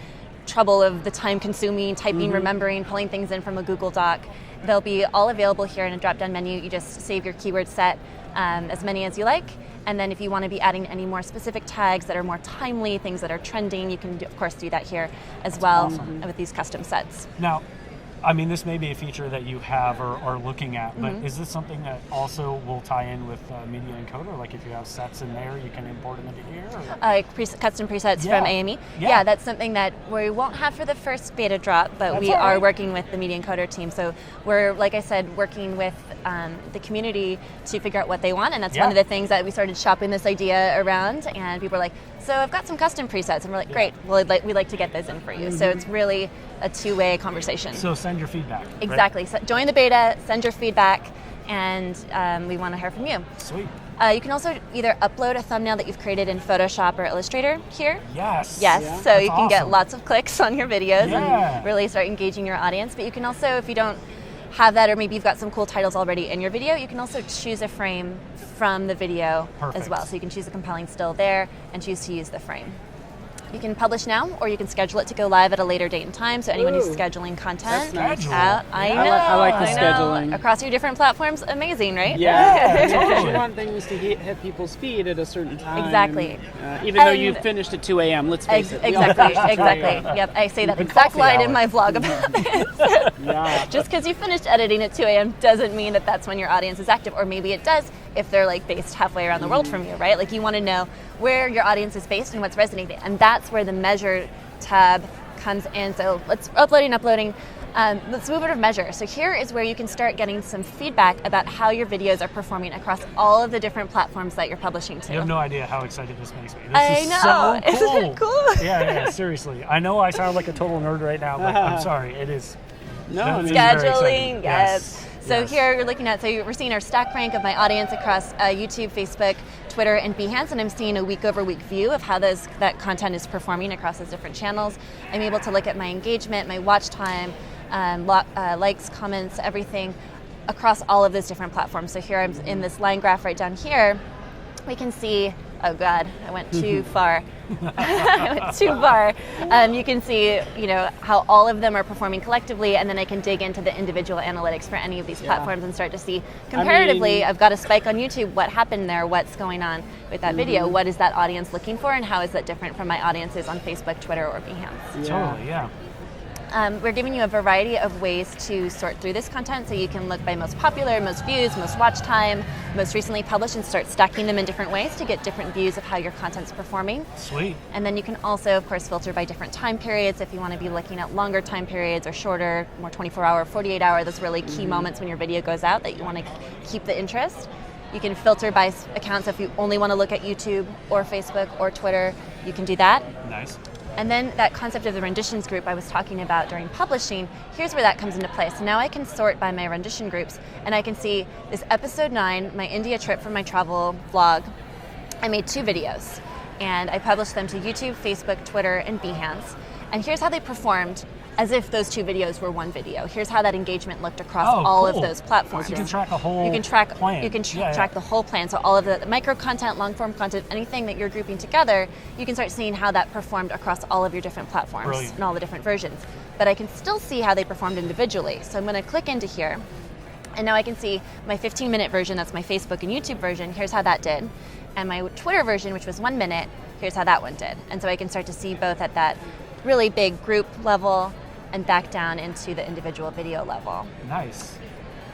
trouble of the time consuming, typing, remembering, pulling things in from a Google Doc. They'll be all available here in a drop-down menu. You just save your keyword set, as many as you like. And then if you want to be adding any more specific tags that are more timely, things that are trending, you can, of course, do that here as well with these custom sets. Now, I mean, this may be a feature that you have or are looking at, but is this something that also will tie in with Media Encoder? Like if you have sets in there, you can import them into here? Custom presets from AME? Yeah, that's something that we won't have for the first beta drop, but we are working with the Media Encoder team. So we're, like I said, working with the community to figure out what they want, and that's one of the things that we started shopping this idea around, and people are like, so I've got some custom presets, and we're like, great, well, we'd like to get those in for you. So it's really a two-way conversation. So send your feedback. Exactly. Right? So join the beta, send your feedback, and we want to hear from you. Sweet. You can also either upload a thumbnail that you've created in Photoshop or Illustrator here. Yes. Yes, Yeah. so you can get lots of clicks on your videos Yeah. and really start engaging your audience. But you can also, if you don't have that, or maybe you've got some cool titles already in your video, you can also choose a frame from the video as well. So you can choose a compelling still there and choose to use the frame. You can publish now, or you can schedule it to go live at a later date and time. So anyone who's scheduling content That's nice. out, I like the scheduling. across your different platforms, amazing, right? Yeah, totally. you want things to hit people's feed at a certain time. Exactly. Even though you finished at 2 a.m., let's face it. Exactly. Yep, I say that exact line in my vlog about this. Yeah. Just because you finished editing at 2 a.m. doesn't mean that that's when your audience is active, or maybe it does if they're like based halfway around the world from you, right? Like you want to know where your audience is based and what's resonating, and that's where the measure tab comes in. So let's uploading. Let's move over to measure. So here is where you can start getting some feedback about how your videos are performing across all of the different platforms that you're publishing to. You have no idea how excited this makes me. This I is know. so cool. Isn't it cool? Yeah, seriously. I know I sound like a total nerd right now, but I'm sorry. It is. No, I mean, Scheduling, yes. So here you're looking at, we're seeing our stack rank of my audience across YouTube, Facebook, Twitter, and Behance, and I'm seeing a week-over-week view of how that content is performing across those different channels. I'm able to look at my engagement, my watch time, likes, comments, everything across all of those different platforms. So here I'm in this line graph right down here. We can see, oh God, I went too far. I went too far. You can see, how all of them are performing collectively, and then I can dig into the individual analytics for any of these platforms and start to see comparatively. I've got a spike on YouTube. What happened there? What's going on with that video? What is that audience looking for, and how is that different from my audiences on Facebook, Twitter, or Behance? Totally, yeah. We're giving you a variety of ways to sort through this content, so you can look by most popular, most views, most watch time, most recently published, and start stacking them in different ways to get different views of how your content's performing. Sweet. And then you can also, of course, filter by different time periods if you want to be looking at longer time periods or shorter, more 24-hour, 48-hour, those really key moments when your video goes out that you want to keep the interest. You can filter by accounts if you only want to look at YouTube or Facebook or Twitter. You can do that. Nice. And then that concept of the renditions group I was talking about during publishing, here's where that comes into play. So now I can sort by my rendition groups, and I can see this episode 9, my India trip from my travel vlog. I made 2 videos, and I published them to YouTube, Facebook, Twitter, and Behance. And here's how they performed as if those 2 videos were one video. Here's how that engagement looked across all of those platforms. So you can track a whole You can track plan. the whole plan. So all of the micro content, long form content, anything that you're grouping together, you can start seeing how that performed across all of your different platforms. Brilliant. And all the different versions. But I can still see how they performed individually. So I'm going to click into here, and now I can see my 15-minute version, that's my Facebook and YouTube version, here's how that did. And my Twitter version, which was 1 minute, here's how that one did. And so I can start to see both at that really big group level and back down into the individual video level. Nice.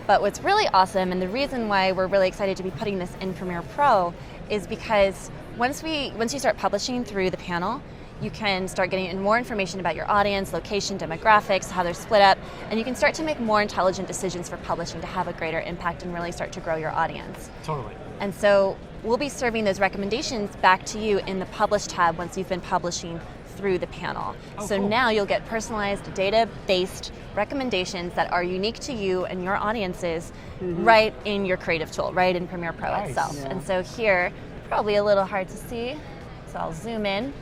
But what's really awesome, and the reason why we're really excited to be putting this in Premiere Pro, is because once you start publishing through the panel, you can start getting more information about your audience, location, demographics, how they're split up, and you can start to make more intelligent decisions for publishing to have a greater impact and really start to grow your audience. Totally. And so we'll be serving those recommendations back to you in the Publish tab once you've been publishing through the panel. So cool. Now you'll get personalized, data-based recommendations that are unique to you and your audiences right in your creative tool, right in Premiere Pro itself. Yeah. And so here, probably a little hard to see, so I'll zoom in.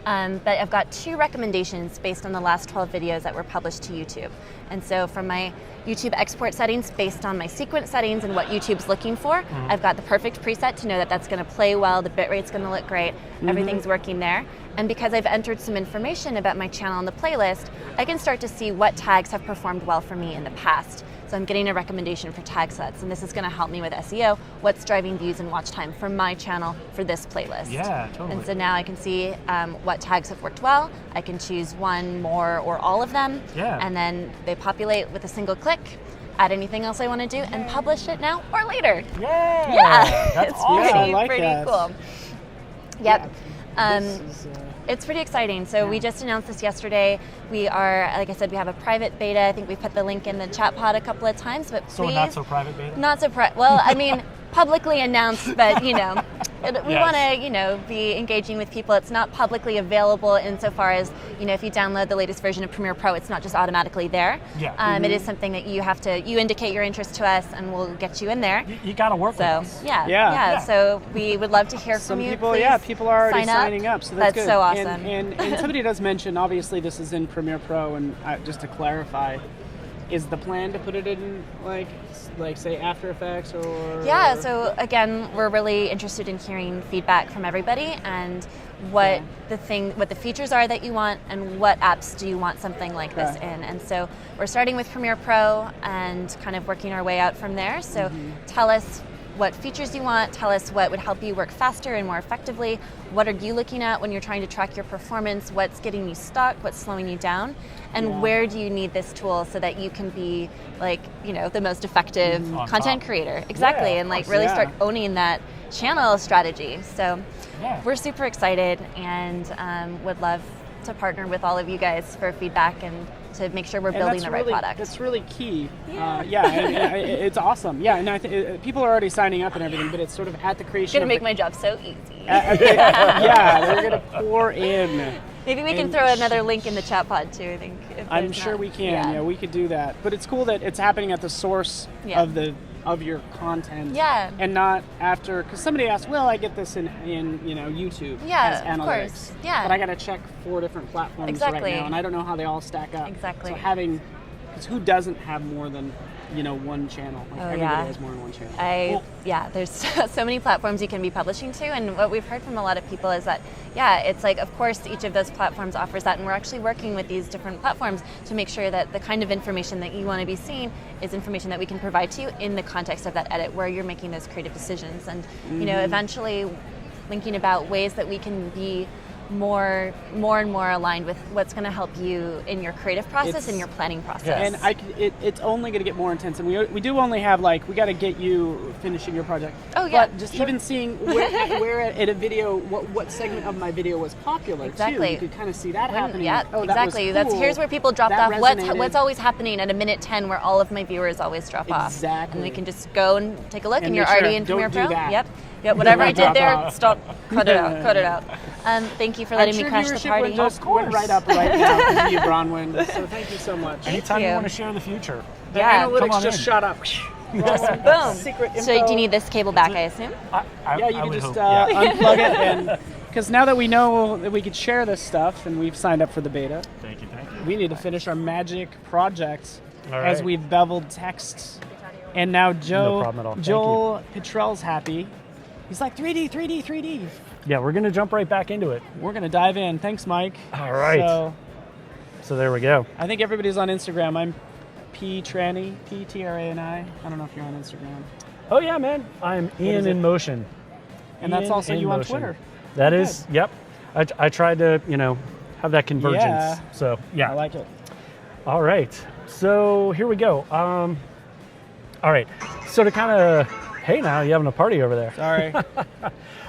But I've got 2 recommendations based on the last 12 videos that were published to YouTube. And so from my YouTube export settings, based on my sequence settings and what YouTube's looking for, I've got the perfect preset to know that that's going to play well, the bitrate's going to look great, everything's working there. And because I've entered some information about my channel in the playlist, I can start to see what tags have performed well for me in the past. So I'm getting a recommendation for tag sets, and this is going to help me with SEO, what's driving views and watch time for my channel for this playlist. Yeah, totally. And so now I can see what tags have worked well. I can choose one, more, or all of them. Yeah. And then they populate with a single click, add anything else I want to do, and publish it now or later. Yeah, that's it's awesome. pretty that. cool. Yep. This is, It's pretty exciting. So we just announced this yesterday. We are, like I said, we have a private beta. I think we put the link in the chat pod a couple of times, but So please. not so private beta? Not so well, I mean, publicly announced, but we Yes. want to, be engaging with people. It's not publicly available insofar as, if you download the latest version of Premiere Pro, it's not just automatically there. Yeah. It is something that you indicate your interest to us, and we'll get you in there. You got to work with So us. yeah. So we would love to hear some from you. people, Please people are already sign up. signing up, so that's good. so awesome. And somebody does mention, obviously, this is in Premiere Pro, and just to clarify, is the plan to put it in like say After Effects or? Yeah, so again, we're really interested in hearing feedback from everybody and what the features are that you want and what apps do you want something like this in. And so we're starting with Premiere Pro and kind of working our way out from there. So tell us what features you want, tell us what would help you work faster and more effectively, what are you looking at when you're trying to track your performance, what's getting you stuck, what's slowing you down, and where do you need this tool so that you can be the most effective content creator. Exactly, and really start owning that channel strategy. So we're super excited and would love to partner with all of you guys for feedback and to make sure we're building the right product. That's really key. It's awesome. Yeah, and I think people are already signing up and everything, but it's sort of at the creation. It's gonna make my job so easy. They're gonna pour in. Maybe we can throw another link in the chat pod too. I think. I'm sure we can. Yeah, we could do that. But it's cool that it's happening at the source of your content. Yeah. And not after, because somebody asked, well, I get this in YouTube Yeah, as analytics. of course. Yeah. But I got to check 4 different platforms right now, and I don't know how they all stack up. Exactly. So because who doesn't have more than one channel? Everybody has more than one channel. There's so many platforms you can be publishing to, and what we've heard from a lot of people is that, it's like, of course, each of those platforms offers that, and we're actually working with these different platforms to make sure that the kind of information that you want to be seeing is information that we can provide to you in the context of that edit, where you're making those creative decisions, and eventually thinking about ways that we can be more and more aligned with what's going to help you in your creative process and your planning process. And it's only going to get more intense. And we do only have we got to get you finishing your project. Oh yeah. But just even seeing where at a video, what segment of my video was popular too. You could kind of see that happening. Yeah, exactly. That was cool. Here's where people dropped That off. resonated. What's always happening at a minute 10 where all of my viewers always drop off. Exactly. And we can just go and take a look, and you're make sure, already in Premiere don't do Pro. that. Yep. Yeah, whatever I did there, stop, cut it out, cut it out. Thank you for letting me crash the party. Would just went right up right now to you, Bronwyn. So thank you so much. Anytime you you. want to share the future. The Yeah, analytics just shot up. Just boom. Secret info. So do you need this cable back, I assume? Yeah, you can just unplug it, and because now that we know that we could share this stuff, and we've signed up for the beta, Thank you. we need to finish our magic project All as right. we've beveled text. And now No problem at all. Thank Joel Petrell's happy. He's like 3D, 3D, 3D. Yeah, we're going to jump right back into it. We're gonna dive in. Thanks, Mike. All right. So there we go. I think everybody's on Instagram. I'm P-Trani, P-T-R-A-N-I. I don't know if you're on Instagram. Oh yeah, man. I'm Ian is in it? motion. And that's Ian also in you on motion. Twitter. That Good. is, yep. I tried to, have that convergence. Yeah. So yeah. I like it. All right. So here we go. All right. So to kind of, hey, now you're having a party over there. Sorry.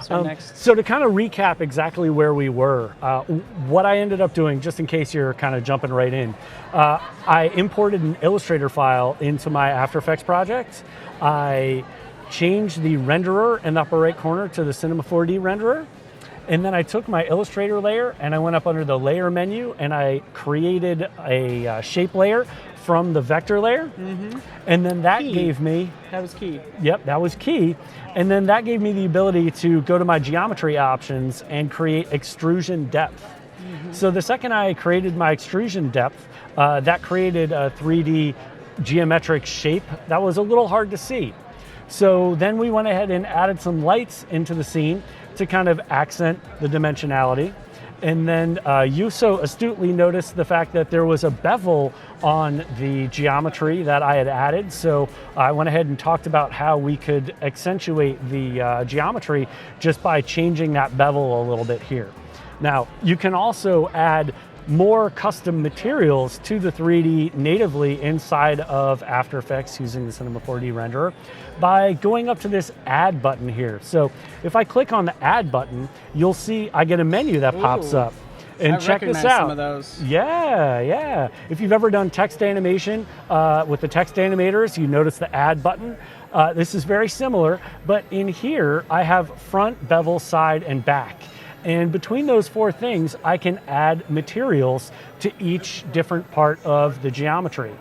So next. So to kind of recap exactly where we were, what I ended up doing, just in case you're kind of jumping right in, I imported an Illustrator file into my After Effects project. I changed the renderer in the upper right corner to the Cinema 4D renderer. And then I took my Illustrator layer and I went up under the layer menu and I created a shape layer from the vector layer. Mm-hmm. And then that gave me... That was key. Yep, that was key. And then that gave me the ability to go to my geometry options and create extrusion depth. Mm-hmm. So the second I created my extrusion depth, that created a 3D geometric shape that was a little hard to see. So then we went ahead and added some lights into the scene to kind of accent the dimensionality. And then you so astutely noticed the fact that there was a bevel on the geometry that I had added. So I went ahead and talked about how we could accentuate the geometry just by changing that bevel a little bit here. Now, you can also add more custom materials to the 3D natively inside of After Effects using the Cinema 4D renderer by going up to this Add button here. So if I click on the Add button, you'll see I get a menu that pops Ooh. up. And I check this recognize out. some of those. Yeah. If you've ever done text animation with the text animators, you notice the Add button. This is very similar, but in here I have front, bevel, side, and back. And between those four things, I can add materials to each different part of the geometry.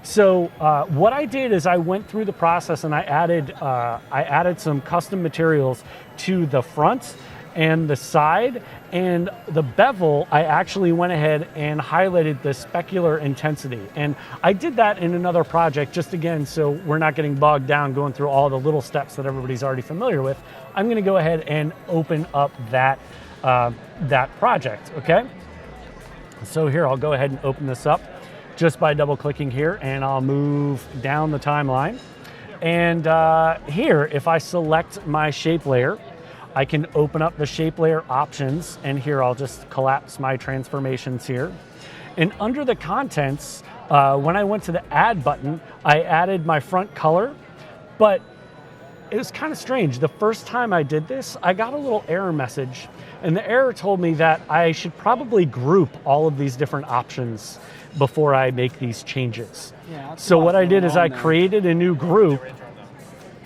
So what I did is I went through the process and I added some custom materials to the front and the side, and the bevel, I actually went ahead and highlighted the specular intensity. And I did that in another project, just again, so we're not getting bogged down going through all the little steps that everybody's already familiar with. I'm gonna go ahead and open up that project, okay? So here, I'll go ahead and open this up just by double clicking here, and I'll move down the timeline. And here, if I select my shape layer, I can open up the shape layer options, and here I'll just collapse my transformations here. And under the contents, when I went to the Add button, I added my front color, but it was kind of strange. The first time I did this, I got a little error message, and the error told me that I should probably group all of these different options before I make these changes. Yeah, that's So a lot what I did going is on I there. created a new group.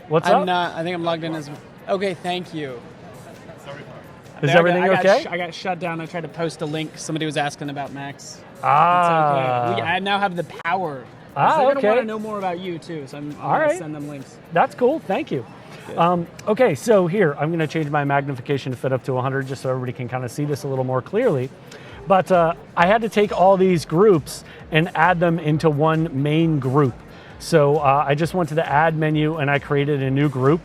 What's I'm up? not. I think I'm logged in as. Okay, thank you. Is everything okay? I got shut down. I tried to post a link. Somebody was asking about Max. Ah, It's okay. I now have the power. Ah, They're gonna okay. want to know more about you too. So I'm All gonna right. send them links. That's cool. Thank you. Okay, so here, I'm going to change my magnification to fit up to 100 just so everybody can kind of see this a little more clearly. But I had to take all these groups and add them into one main group. So I just went to the Add menu and I created a new group,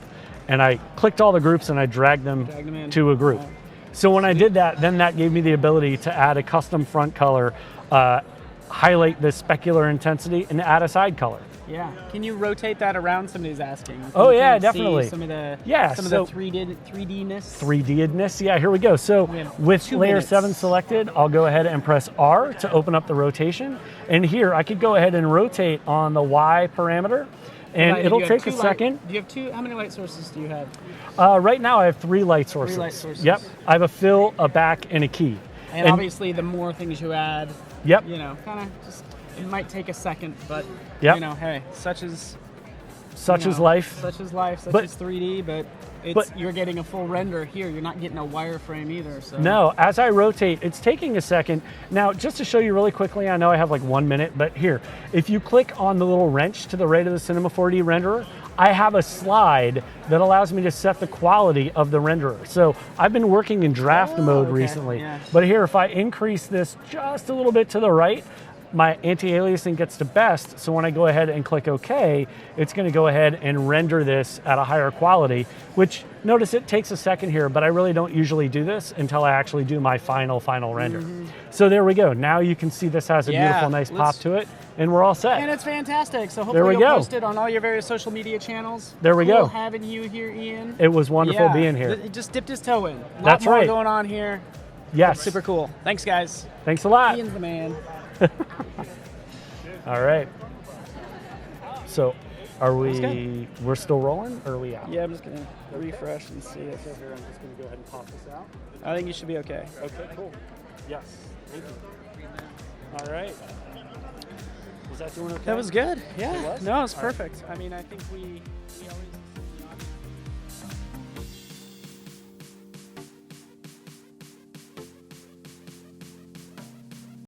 and I clicked all the groups and I dragged them in. to a group. Wow. So when I did that, then that gave me the ability to add a custom front color, highlight the specular intensity, and add a side color. Yeah. Can you rotate that around? Somebody's asking. Oh, Can you yeah, kind of definitely. See some of the So- 3D-ness. 3D-ness. Yeah, here we go. So We have with 2 layer minutes. 7 selected, I'll go ahead and press R to open up the rotation. And here I could go ahead and rotate on the Y parameter, and Right, it'll you have take a 2 second. Do you have 2? How many light sources do you have? Right now I have 3 light sources. 3 light sources. Yep. I have a fill, a back, and a key. And obviously, the more things you add, Yep. kind of just, it might take a second, but Yep. hey, such is such is life. Such is life, such is 3D, but you're getting a full render here. You're not getting a wireframe either. So. No, as I rotate, it's taking a second. Now, just to show you really quickly, I know I have like 1 minute, but here, if you click on the little wrench to the right of the Cinema 4D renderer, I have a slide that allows me to set the quality of the renderer. So I've been working in draft mode recently, but here, if I increase this just a little bit to the right, my anti-aliasing gets to best, so when I go ahead and click OK, it's going to go ahead and render this at a higher quality, which, notice it takes a second here, but I really don't usually do this until I actually do my final render. So there we go. Now you can see this has a beautiful, nice pop to it, and we're all set. And it's fantastic. So hopefully you'll post it on all your various social media channels. There we go. Having you here, Ian. It was wonderful being here. He just dipped his toe in. A lot That's more right. going on here. Yes. That's super cool. Thanks, guys. Thanks a lot. Ian's the man. All right. So, we're still rolling, or are we out? Yeah, I'm just going to refresh and see if... Here, I'm just going to go ahead and pop this out. I think you should be okay. Okay, cool. Yes, thank you. All right. Was that doing okay? That was good. Yeah. It was? No, it was perfect. I mean, I think we always...